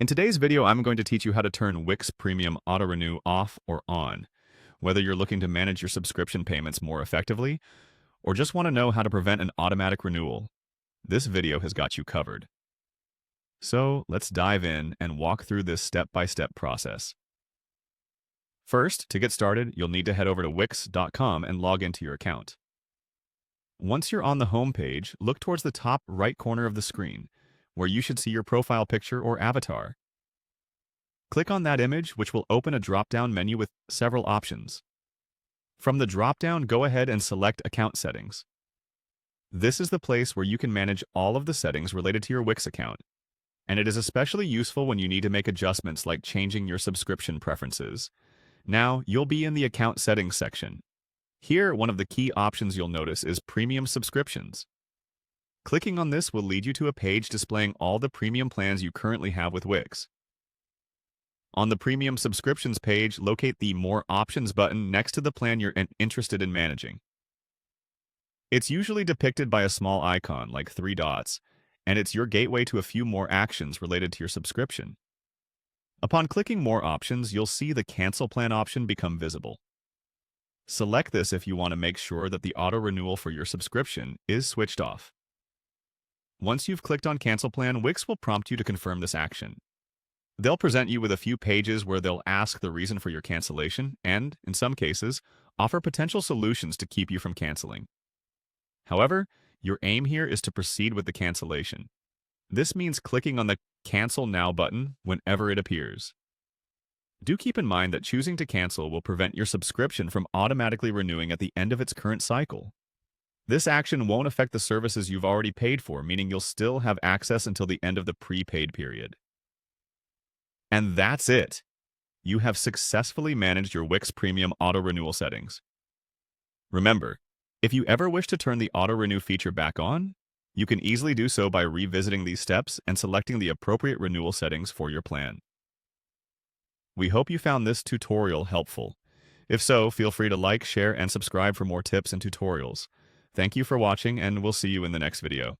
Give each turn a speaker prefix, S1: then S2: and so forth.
S1: In today's video, I'm going to teach you how to turn Wix Premium Auto Renew off or on, whether you're looking to manage your subscription payments more effectively or just want to know how to prevent an automatic renewal. This video has got you covered. So let's dive in and walk through this step-by-step process. First, to get started, you'll need to head over to wix.com and log into your account. Once you're on the home page, look towards the top right corner of the screen, where you should see your profile picture or avatar. Click on that image, which will open a drop-down menu with several options. From the drop-down, go ahead and select Account Settings. This is the place where you can manage all of the settings related to your Wix account, and it is especially useful when you need to make adjustments like changing your subscription preferences. Now, you'll be in the Account Settings section. Here, one of the key options you'll notice is Premium Subscriptions. Clicking on this will lead you to a page displaying all the premium plans you currently have with Wix. On the Premium Subscriptions page, locate the More Options button next to the plan you're interested in managing. It's usually depicted by a small icon, like 3 dots, and it's your gateway to a few more actions related to your subscription. Upon clicking More Options, you'll see the Cancel Plan option become visible. Select this if you want to make sure that the auto-renewal for your subscription is switched off. Once you've clicked on Cancel Plan, Wix will prompt you to confirm this action. They'll present you with a few pages where they'll ask the reason for your cancellation and, in some cases, offer potential solutions to keep you from canceling. However, your aim here is to proceed with the cancellation. This means clicking on the Cancel Now button whenever it appears. Do keep in mind that choosing to cancel will prevent your subscription from automatically renewing at the end of its current cycle. This action won't affect the services you've already paid for, meaning you'll still have access until the end of the prepaid period. And that's it. You have successfully managed your Wix Premium Auto Renewal settings. Remember, if you ever wish to turn the Auto Renew feature back on, you can easily do so by revisiting these steps and selecting the appropriate renewal settings for your plan. We hope you found this tutorial helpful. If so, feel free to like, share, and subscribe for more tips and tutorials. Thank you for watching, and we'll see you in the next video.